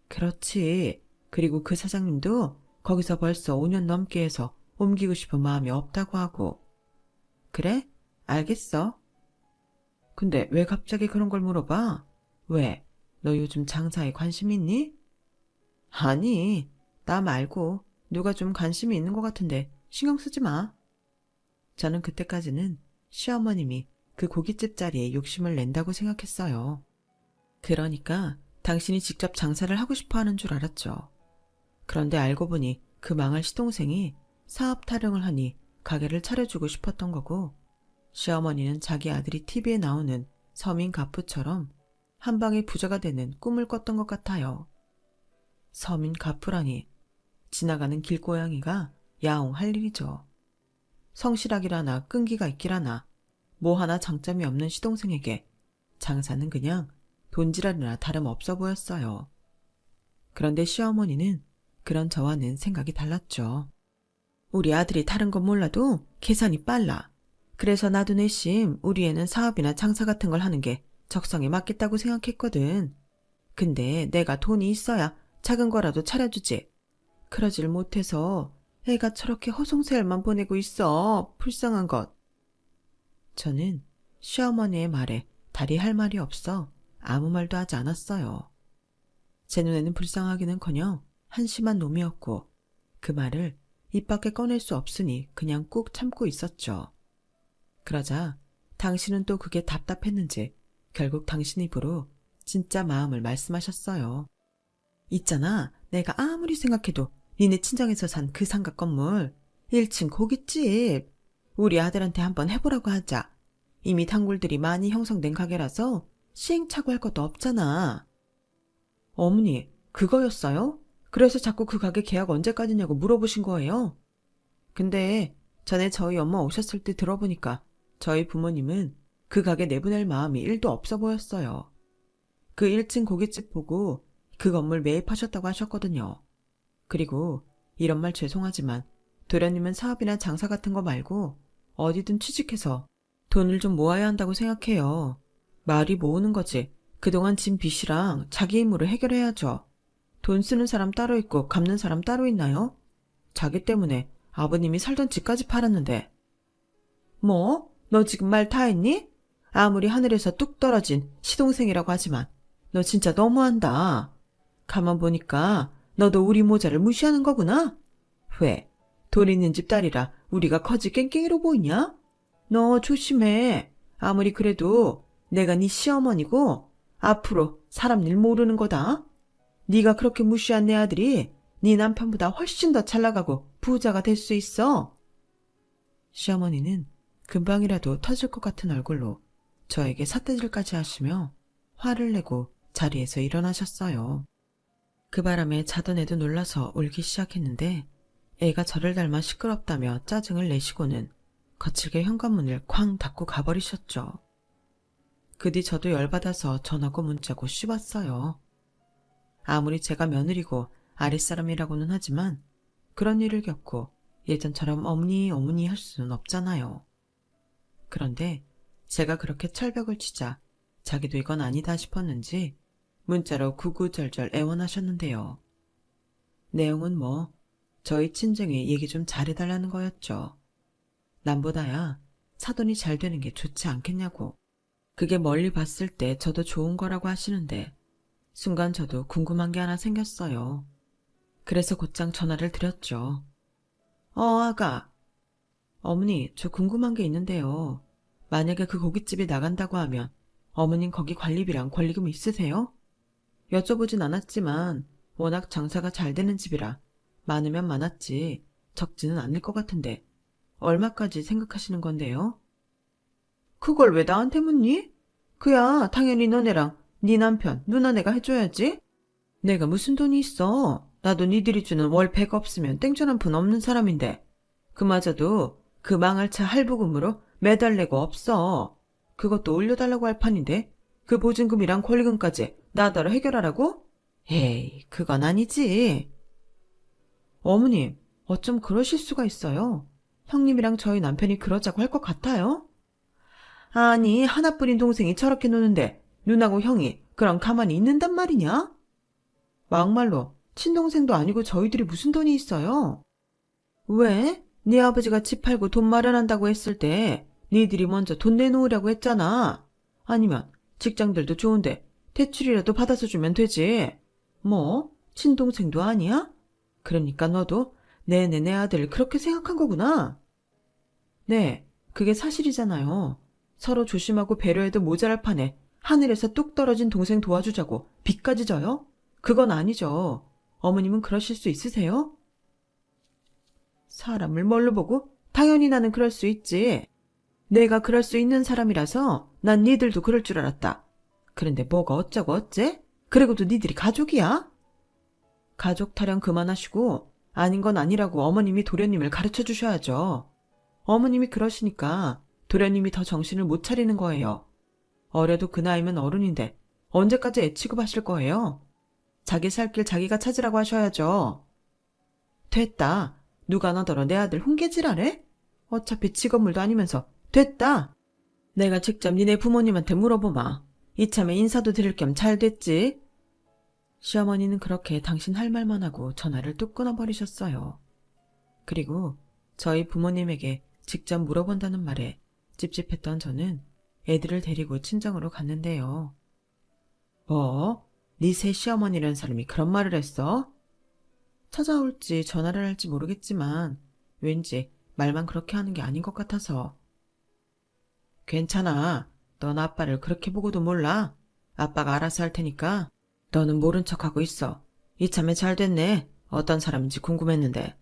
그렇지. 그리고 그 사장님도 거기서 벌써 5년 넘게 해서 옮기고 싶은 마음이 없다고 하고. 그래? 알겠어. 근데 왜 갑자기 그런 걸 물어봐? 왜? 너 요즘 장사에 관심 있니? 아니, 나 말고 누가 좀 관심이 있는 것 같은데 신경 쓰지 마. 저는 그때까지는 시어머님이 그 고깃집 자리에 욕심을 낸다고 생각했어요. 그러니까 당신이 직접 장사를 하고 싶어 하는 줄 알았죠. 그런데 알고 보니 그 망할 시동생이 사업 타령을 하니 가게를 차려주고 싶었던 거고 시어머니는 자기 아들이 TV에 나오는 서민 가프처럼 한 방에 부자가 되는 꿈을 꿨던 것 같아요. 서민 가프라니 지나가는 길고양이가 야옹할 일이죠. 성실하기라나 끈기가 있기라나 뭐 하나 장점이 없는 시동생에게 장사는 그냥 돈지랄이나 다름없어 보였어요. 그런데 시어머니는 그런 저와는 생각이 달랐죠. 우리 아들이 다른 건 몰라도 계산이 빨라. 그래서 나도 내심 우리 애는 사업이나 장사 같은 걸 하는 게 적성에 맞겠다고 생각했거든. 근데 내가 돈이 있어야 작은 거라도 차려주지. 그러질 못해서 애가 저렇게 허송세월만 보내고 있어. 불쌍한 것. 저는 시어머니의 말에 달이 할 말이 없어 아무 말도 하지 않았어요. 제 눈에는 불쌍하기는커녕 한심한 놈이었고 그 말을 입 밖에 꺼낼 수 없으니 그냥 꾹 참고 있었죠. 그러자 당신은 또 그게 답답했는지 결국 당신 입으로 진짜 마음을 말씀하셨어요. 있잖아, 내가 아무리 생각해도 니네 친정에서 산 그 상가 건물 1층 고깃집 우리 아들한테 한번 해보라고 하자. 이미 단골들이 많이 형성된 가게라서 시행착오할 것도 없잖아. 어머니, 그거였어요? 그래서 자꾸 그 가게 계약 언제까지냐고 물어보신 거예요? 근데 전에 저희 엄마 오셨을 때 들어보니까 저희 부모님은 그 가게 내보낼 마음이 1도 없어 보였어요. 그 1층 고깃집 보고 그 건물 매입하셨다고 하셨거든요. 그리고 이런 말 죄송하지만 도련님은 사업이나 장사 같은 거 말고 어디든 취직해서 돈을 좀 모아야 한다고 생각해요. 말이 모으는 거지. 그동안 진 빚이랑 자기 힘으로 해결해야죠. 돈 쓰는 사람 따로 있고 갚는 사람 따로 있나요? 자기 때문에 아버님이 살던 집까지 팔았는데. 뭐? 너 지금 말 다 했니? 아무리 하늘에서 뚝 떨어진 시동생이라고 하지만 너 진짜 너무한다. 가만 보니까 너도 우리 모자를 무시하는 거구나? 왜? 돈 있는 집 딸이라 우리가 거지 깽깽이로 보이냐? 너 조심해. 아무리 그래도 내가 네 시어머니고 앞으로 사람 일 모르는 거다. 네가 그렇게 무시한 내 아들이 네 남편보다 훨씬 더 잘 나가고 부자가 될 수 있어. 시어머니는 금방이라도 터질 것 같은 얼굴로 저에게 삿대질까지 하시며 화를 내고 자리에서 일어나셨어요. 그 바람에 자던 애도 놀라서 울기 시작했는데 애가 저를 닮아 시끄럽다며 짜증을 내시고는 거칠게 현관문을 쾅 닫고 가버리셨죠. 그 뒤 저도 열받아서 전화고 문자고 씹었어요. 아무리 제가 며느리고 아랫사람이라고는 하지만 그런 일을 겪고 예전처럼 어머니 어머니 할 수는 없잖아요. 그런데 제가 그렇게 철벽을 치자 자기도 이건 아니다 싶었는지 문자로 구구절절 애원하셨는데요. 내용은 저희 친정에 얘기 좀 잘해달라는 거였죠. 남보다야 사돈이 잘 되는 게 좋지 않겠냐고. 그게 멀리 봤을 때 저도 좋은 거라고 하시는데 순간 저도 궁금한 게 하나 생겼어요. 그래서 곧장 전화를 드렸죠. 아가. 어머니, 저 궁금한 게 있는데요. 만약에 그 고깃집이 나간다고 하면 어머님 거기 관리비랑 권리금 있으세요? 여쭤보진 않았지만 워낙 장사가 잘 되는 집이라 많으면 많았지 적지는 않을 것 같은데 얼마까지 생각하시는 건데요? 그걸 왜 나한테 묻니? 그야 당연히 너네랑 네 남편, 누나네가 해줘야지. 내가 무슨 돈이 있어. 나도 니들이 주는 월 100 없으면 땡전 한 푼 없는 사람인데 그마저도 그 망할 차 할부금으로 매달 내고 없어. 그것도 올려달라고 할 판인데 그 보증금이랑 권리금까지 나더러 해결하라고? 에이, 그건 아니지. 어머님, 어쩜 그러실 수가 있어요? 형님이랑 저희 남편이 그러자고 할 것 같아요? 아니, 하나뿐인 동생이 저렇게 노는데 누나고 형이 그럼 가만히 있는단 말이냐? 막말로 친동생도 아니고 저희들이 무슨 돈이 있어요? 왜? 네 아버지가 집 팔고 돈 마련한다고 했을 때 니들이 먼저 돈 내놓으라고 했잖아. 아니면 직장들도 좋은데 대출이라도 받아서 주면 되지. 친동생도 아니야? 그러니까 너도 내 아들을 그렇게 생각한 거구나. 네, 그게 사실이잖아요. 서로 조심하고 배려해도 모자랄 판에 하늘에서 뚝 떨어진 동생 도와주자고 빚까지 져요? 그건 아니죠. 어머님은 그러실 수 있으세요? 사람을 뭘로 보고? 당연히 나는 그럴 수 있지. 내가 그럴 수 있는 사람이라서 난 니들도 그럴 줄 알았다. 그런데 뭐가 어쩌고 어째? 그리고도 니들이 가족이야? 가족 타령 그만하시고 아닌 건 아니라고 어머님이 도련님을 가르쳐 주셔야죠. 어머님이 그러시니까 도련님이 더 정신을 못 차리는 거예요. 어려도 그 나이면 어른인데 언제까지 애 취급하실 거예요? 자기 살 길 자기가 찾으라고 하셔야죠. 됐다. 누가 너더러 내 아들 훈계질하래? 어차피 직업물도 아니면서 됐다. 내가 직접 니네 부모님한테 물어보마. 이참에 인사도 드릴 겸 잘 됐지? 시어머니는 그렇게 당신 할 말만 하고 전화를 뚝 끊어버리셨어요. 그리고 저희 부모님에게 직접 물어본다는 말에 찝찝했던 저는 애들을 데리고 친정으로 갔는데요. 네 새 시어머니라는 사람이 그런 말을 했어? 찾아올지 전화를 할지 모르겠지만 왠지 말만 그렇게 하는 게 아닌 것 같아서. 괜찮아. 넌 아빠를 그렇게 보고도 몰라. 아빠가 알아서 할 테니까 너는 모른 척하고 있어. 이참에 잘 됐네. 어떤 사람인지 궁금했는데.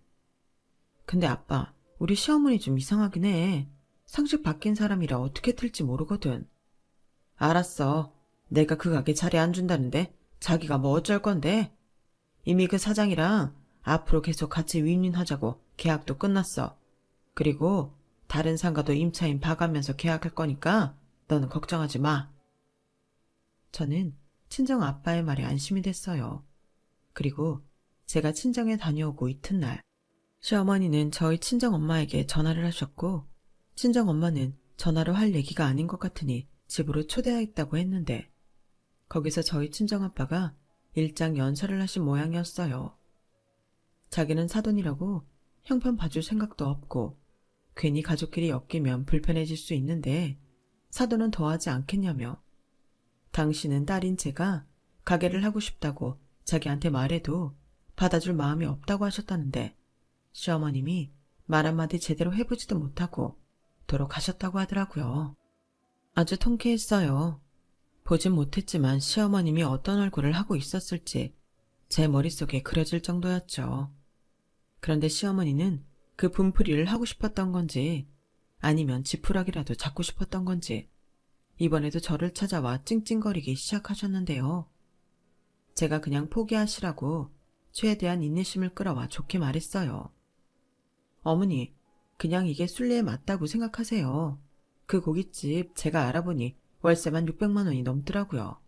근데 아빠, 우리 시어머니 좀 이상하긴 해. 상식 바뀐 사람이라 어떻게 틀지 모르거든. 알았어. 내가 그 가게 자리 안 준다는데 자기가 뭐 어쩔 건데. 이미 그 사장이랑 앞으로 계속 같이 윈윈하자고 계약도 끝났어. 그리고 다른 상가도 임차인 봐가면서 계약할 거니까 너는 걱정하지 마. 저는 친정 아빠의 말에 안심이 됐어요. 그리고 제가 친정에 다녀오고 이튿날 시어머니는 저희 친정 엄마에게 전화를 하셨고 친정 엄마는 전화로 할 얘기가 아닌 것 같으니 집으로 초대하겠다고 했는데 거기서 저희 친정 아빠가 일장 연설을 하신 모양이었어요. 자기는 사돈이라고 형편 봐줄 생각도 없고 괜히 가족끼리 엮이면 불편해질 수 있는데 사돈은 더하지 않겠냐며 당신은 딸인 제가 가게를 하고 싶다고 자기한테 말해도 받아줄 마음이 없다고 하셨다는데 시어머님이 말 한마디 제대로 해보지도 못하고 돌아가셨다고 하더라고요. 아주 통쾌했어요. 보진 못했지만 시어머님이 어떤 얼굴을 하고 있었을지 제 머릿속에 그려질 정도였죠. 그런데 시어머니는 그 분풀이를 하고 싶었던 건지 아니면 지푸라기라도 잡고 싶었던 건지 이번에도 저를 찾아와 찡찡거리기 시작하셨는데요. 제가 그냥 포기하시라고 최대한 인내심을 끌어와 좋게 말했어요. 어머니, 그냥 이게 순리에 맞다고 생각하세요. 그 고깃집 제가 알아보니 월세만 600만 원이 넘더라고요.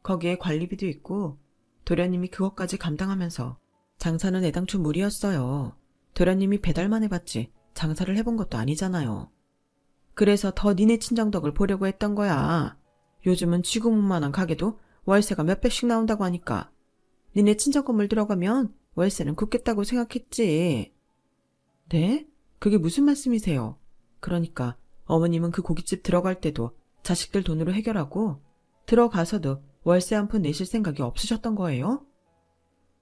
거기에 관리비도 있고 도련님이 그것까지 감당하면서 장사는 애당초 무리였어요. 도련님이 배달만 해봤지 장사를 해본 것도 아니잖아요. 그래서 더 니네 친정덕을 보려고 했던 거야. 요즘은 쥐구멍만한 가게도 월세가 몇백씩 나온다고 하니까 니네 친정 건물 들어가면 월세는 굳겠다고 생각했지. 네? 그게 무슨 말씀이세요? 그러니까 어머님은 그 고깃집 들어갈 때도 자식들 돈으로 해결하고 들어가서도 월세 한 푼 내실 생각이 없으셨던 거예요?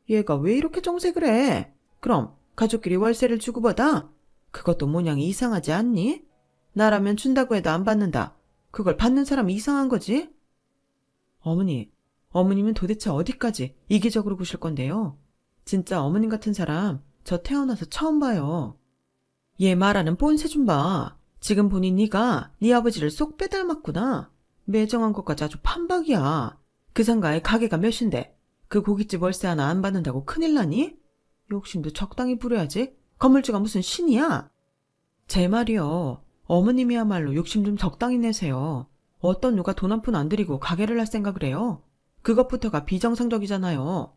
얘가 왜 이렇게 정색을 해? 그럼 가족끼리 월세를 주고받아? 그것도 모양이 이상하지 않니? 나라면 준다고 해도 안 받는다. 그걸 받는 사람이 이상한 거지? 어머니, 어머님은 도대체 어디까지 이기적으로 구실 건데요? 진짜 어머님 같은 사람 저 태어나서 처음 봐요. 얘 말하는 뽐새 좀 봐. 지금 보니 네가 네 아버지를 쏙 빼닮았구나. 매정한 것까지 아주 판박이야. 그 상가에 가게가 몇인데 그 고깃집 월세 하나 안 받는다고 큰일 나니? 욕심도 적당히 부려야지. 건물주가 무슨 신이야? 제 말이요. 어머님이야말로 욕심 좀 적당히 내세요. 어떤 누가 돈 한 푼 안 들이고 가게를 할 생각을 해요? 그것부터가 비정상적이잖아요.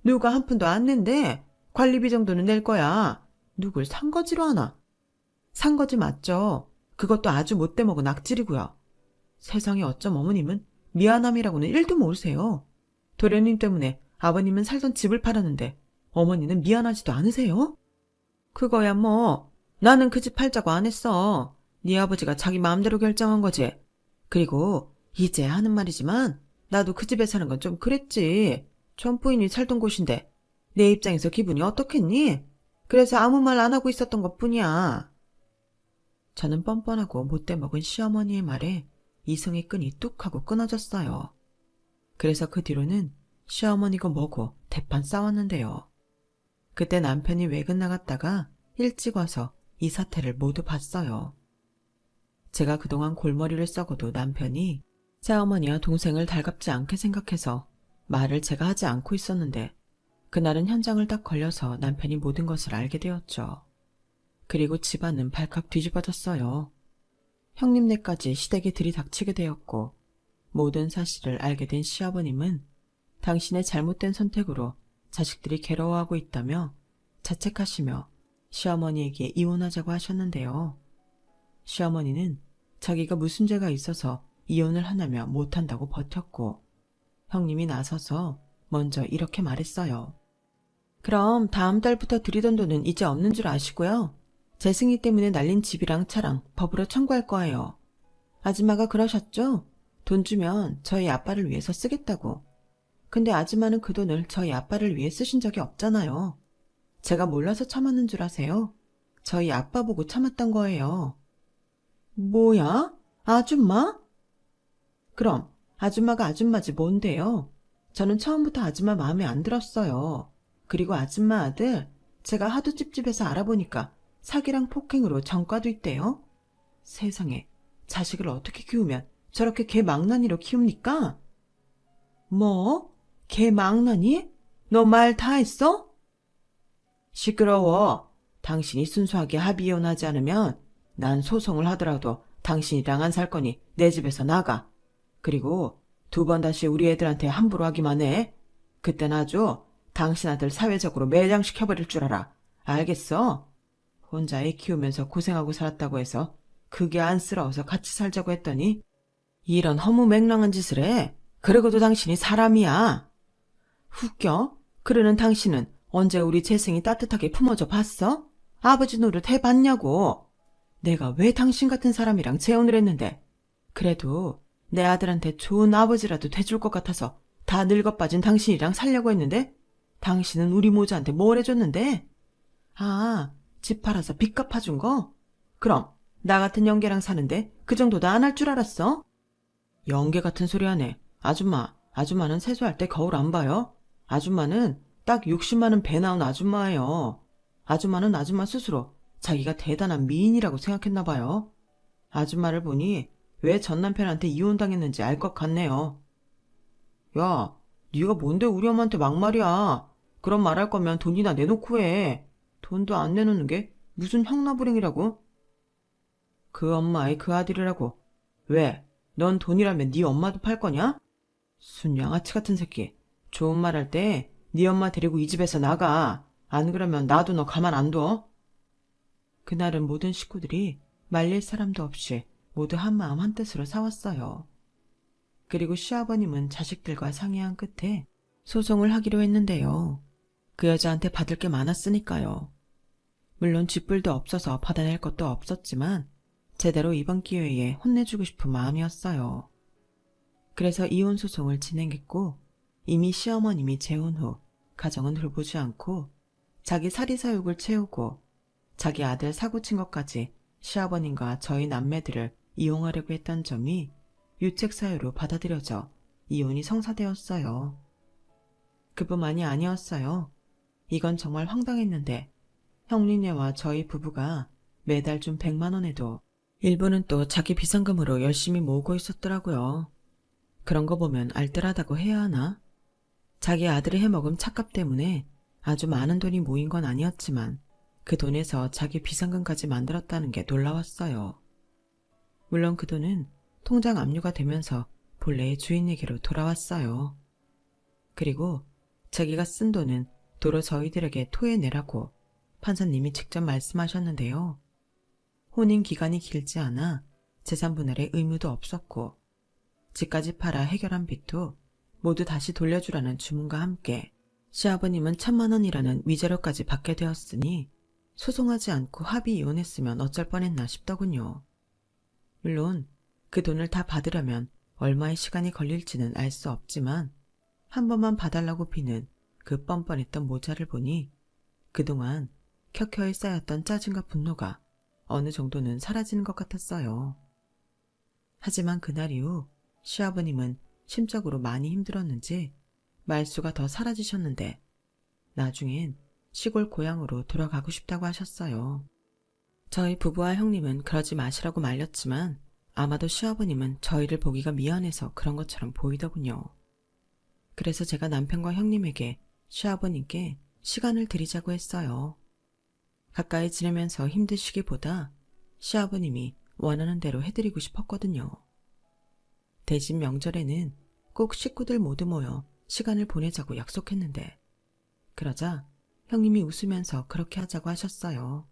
누가 한 푼도 안 낸대? 관리비 정도는 낼 거야. 누굴 산거지로 하나? 산거지 맞죠? 그것도 아주 못돼 먹은 악질이고요. 세상에 어쩜 어머님은 미안함이라고는 1도 모르세요. 도련님 때문에 아버님은 살던 집을 팔았는데 어머니는 미안하지도 않으세요? 그거야 뭐 나는 그 집 팔자고 안 했어. 네 아버지가 자기 마음대로 결정한 거지. 그리고 이제 하는 말이지만 나도 그 집에 사는 건 좀 그랬지. 전부인이 살던 곳인데 내 입장에서 기분이 어떻겠니? 그래서 아무 말 안 하고 있었던 것뿐이야. 저는 뻔뻔하고 못돼 먹은 시어머니의 말에 이성의 끈이 뚝 하고 끊어졌어요. 그래서 그 뒤로는 시어머니고 뭐고 대판 싸웠는데요. 그때 남편이 외근 나갔다가 일찍 와서 이 사태를 모두 봤어요. 제가 그동안 골머리를 썩어도 남편이 새어머니와 동생을 달갑지 않게 생각해서 말을 제가 하지 않고 있었는데 그날은 현장을 딱 걸려서 남편이 모든 것을 알게 되었죠. 그리고 집안은 발칵 뒤집어졌어요. 형님네까지 시댁에 들이닥치게 되었고 모든 사실을 알게 된 시아버님은 당신의 잘못된 선택으로 자식들이 괴로워하고 있다며 자책하시며 시어머니에게 이혼하자고 하셨는데요. 시어머니는 자기가 무슨 죄가 있어서 이혼을 하냐며 못한다고 버텼고 형님이 나서서 먼저 이렇게 말했어요. 그럼 다음 달부터 드리던 돈은 이제 없는 줄 아시고요. 재승이 때문에 날린 집이랑 차랑 법으로 청구할 거예요. 아줌마가 그러셨죠? 돈 주면 저희 아빠를 위해서 쓰겠다고. 근데 아줌마는 그 돈을 저희 아빠를 위해 쓰신 적이 없잖아요. 제가 몰라서 참았는 줄 아세요? 저희 아빠 보고 참았던 거예요. 뭐야? 아줌마? 그럼 아줌마가 아줌마지 뭔데요? 저는 처음부터 아줌마 마음에 안 들었어요. 그리고 아줌마 아들 제가 하도 찝찝해서 알아보니까 사기랑 폭행으로 전과도 있대요. 세상에 자식을 어떻게 키우면 저렇게 개망나니로 키웁니까? 뭐? 개망나니? 너 말 다 했어? 시끄러워. 당신이 순수하게 합의이혼하지 않으면 난 소송을 하더라도 당신이랑 안 살 거니 내 집에서 나가. 그리고 2번 다시 우리 애들한테 함부로 하기만 해. 그땐 아주 당신 아들 사회적으로 매장시켜버릴 줄 알아. 알겠어? 혼자 애 키우면서 고생하고 살았다고 해서 그게 안쓰러워서 같이 살자고 했더니 이런 허무맹랑한 짓을 해. 그러고도 당신이 사람이야. 웃겨? 그러는 당신은 언제 우리 재승이 따뜻하게 품어줘 봤어? 아버지 노릇 해봤냐고. 내가 왜 당신 같은 사람이랑 재혼을 했는데 그래도 내 아들한테 좋은 아버지라도 돼줄 것 같아서 다 늙어빠진 당신이랑 살려고 했는데 당신은 우리 모자한테 뭘 해줬는데? 아, 집 팔아서 빚 갚아준 거? 그럼 나 같은 영계랑 사는데 그 정도도 안 할 줄 알았어? 영계 같은 소리 하네. 아줌마는 세수할 때 거울 안 봐요? 아줌마는 딱 60만 원 배 나온 아줌마예요. 아줌마는 아줌마 스스로 자기가 대단한 미인이라고 생각했나 봐요. 아줌마를 보니 왜 전 남편한테 이혼당했는지 알 것 같네요. 야, 네가 뭔데 우리 엄마한테 막말이야. 그런 말 할 거면 돈이나 내놓고 해. 돈도 안 내놓는 게 무슨 형나부랭이라고? 그 엄마의 그 아들이라고. 왜? 넌 돈이라면 네 엄마도 팔 거냐? 순 양아치 같은 새끼. 좋은 말 할 때 네 엄마 데리고 이 집에서 나가. 안 그러면 나도 너 가만 안 둬. 그날은 모든 식구들이 말릴 사람도 없이 모두 한마음 한뜻으로 싸웠어요. 그리고 시아버님은 자식들과 상의한 끝에 소송을 하기로 했는데요. 그 여자한테 받을 게 많았으니까요. 물론 쥐뿔도 없어서 받아낼 것도 없었지만 제대로 이번 기회에 혼내주고 싶은 마음이었어요. 그래서 이혼 소송을 진행했고 이미 시어머님이 재혼 후 가정은 돌보지 않고 자기 사리사욕을 채우고 자기 아들 사고친 것까지 시아버님과 저희 남매들을 이용하려고 했던 점이 유책 사유로 받아들여져 이혼이 성사되었어요. 그뿐만이 아니었어요. 이건 정말 황당했는데 형님네와 저희 부부가 매달 준 100만 원에도 일부는 또 자기 비상금으로 열심히 모으고 있었더라고요. 그런 거 보면 알뜰하다고 해야 하나? 자기 아들이 해먹은 착각 때문에 아주 많은 돈이 모인 건 아니었지만 그 돈에서 자기 비상금까지 만들었다는 게 놀라웠어요. 물론 그 돈은 통장 압류가 되면서 본래의 주인에게로 돌아왔어요. 그리고 자기가 쓴 돈은 도로 저희들에게 토해내라고 판사님이 직접 말씀하셨는데요. 혼인 기간이 길지 않아 재산 분할의 의무도 없었고 집까지 팔아 해결한 빚도 모두 다시 돌려주라는 주문과 함께 시아버님은 1,000만 원이라는 위자료까지 받게 되었으니 소송하지 않고 합의 이혼했으면 어쩔 뻔했나 싶더군요. 물론 그 돈을 다 받으려면 얼마의 시간이 걸릴지는 알 수 없지만 한 번만 봐달라고 비는 그 뻔뻔했던 모자를 보니 그동안 켜켜이 쌓였던 짜증과 분노가 어느 정도는 사라지는 것 같았어요. 하지만 그날 이후 시아버님은 심적으로 많이 힘들었는지 말수가 더 사라지셨는데 나중엔 시골 고향으로 돌아가고 싶다고 하셨어요. 저희 부부와 형님은 그러지 마시라고 말렸지만 아마도 시아버님은 저희를 보기가 미안해서 그런 것처럼 보이더군요. 그래서 제가 남편과 형님에게 시아버님께 시간을 드리자고 했어요. 가까이 지내면서 힘드시기보다 시아버님이 원하는 대로 해드리고 싶었거든요. 대신 명절에는 꼭 식구들 모두 모여 시간을 보내자고 약속했는데 그러자 형님이 웃으면서 그렇게 하자고 하셨어요.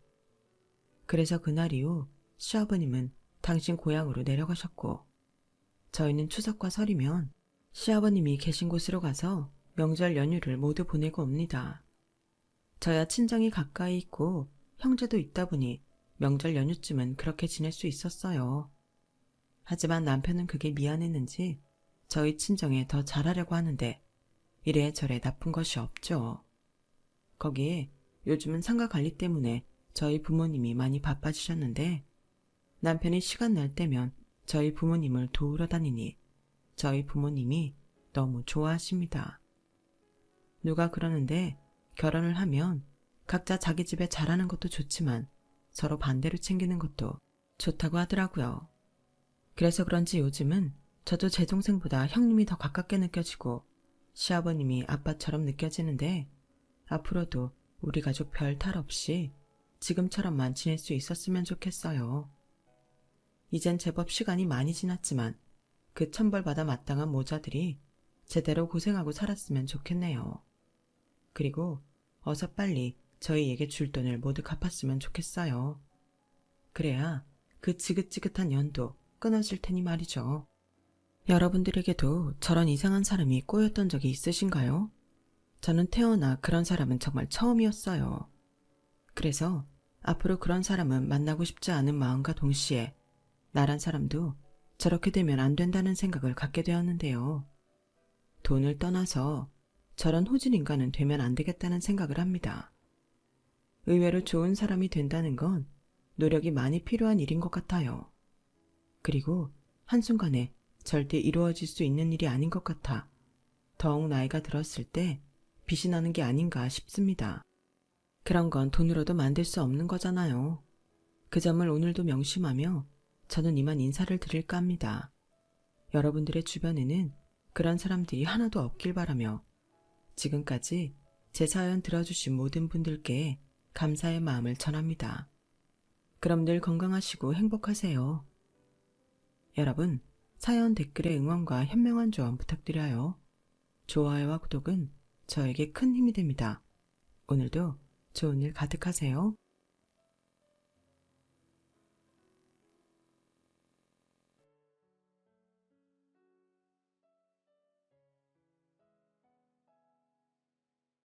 그래서 그날 이후 시아버님은 당신 고향으로 내려가셨고 저희는 추석과 설이면 시아버님이 계신 곳으로 가서 명절 연휴를 모두 보내고 옵니다. 저야 친정이 가까이 있고 형제도 있다 보니 명절 연휴쯤은 그렇게 지낼 수 있었어요. 하지만 남편은 그게 미안했는지 저희 친정에 더 잘하려고 하는데 이래저래 나쁜 것이 없죠. 거기에 요즘은 상가 관리 때문에 저희 부모님이 많이 바빠지셨는데 남편이 시간 날 때면 저희 부모님을 도우러 다니니 저희 부모님이 너무 좋아하십니다. 누가 그러는데 결혼을 하면 각자 자기 집에 잘하는 것도 좋지만 서로 반대로 챙기는 것도 좋다고 하더라고요. 그래서 그런지 요즘은 저도 제 동생보다 형님이 더 가깝게 느껴지고 시아버님이 아빠처럼 느껴지는데 앞으로도 우리 가족 별 탈 없이 지금처럼만 지낼 수 있었으면 좋겠어요. 이젠 제법 시간이 많이 지났지만 그 천벌받아 마땅한 모자들이 제대로 고생하고 살았으면 좋겠네요. 그리고 어서 빨리 저희에게 줄 돈을 모두 갚았으면 좋겠어요. 그래야 그 지긋지긋한 연도 끊어질 테니 말이죠. 여러분들에게도 저런 이상한 사람이 꼬였던 적이 있으신가요? 저는 태어나 그런 사람은 정말 처음이었어요. 그래서 앞으로 그런 사람은 만나고 싶지 않은 마음과 동시에 나란 사람도 저렇게 되면 안 된다는 생각을 갖게 되었는데요. 돈을 떠나서 저런 호진 인간은 되면 안 되겠다는 생각을 합니다. 의외로 좋은 사람이 된다는 건 노력이 많이 필요한 일인 것 같아요. 그리고 한순간에 절대 이루어질 수 있는 일이 아닌 것 같아 더욱 나이가 들었을 때 빛이 나는 게 아닌가 싶습니다. 그런 건 돈으로도 만들 수 없는 거잖아요. 그 점을 오늘도 명심하며 저는 이만 인사를 드릴까 합니다. 여러분들의 주변에는 그런 사람들이 하나도 없길 바라며 지금까지 제 사연 들어주신 모든 분들께 감사의 마음을 전합니다. 그럼 늘 건강하시고 행복하세요. 여러분, 사연 댓글에 응원과 현명한 조언 부탁드려요. 좋아요와 구독은 저에게 큰 힘이 됩니다. 오늘도 좋은 일 가득하세요.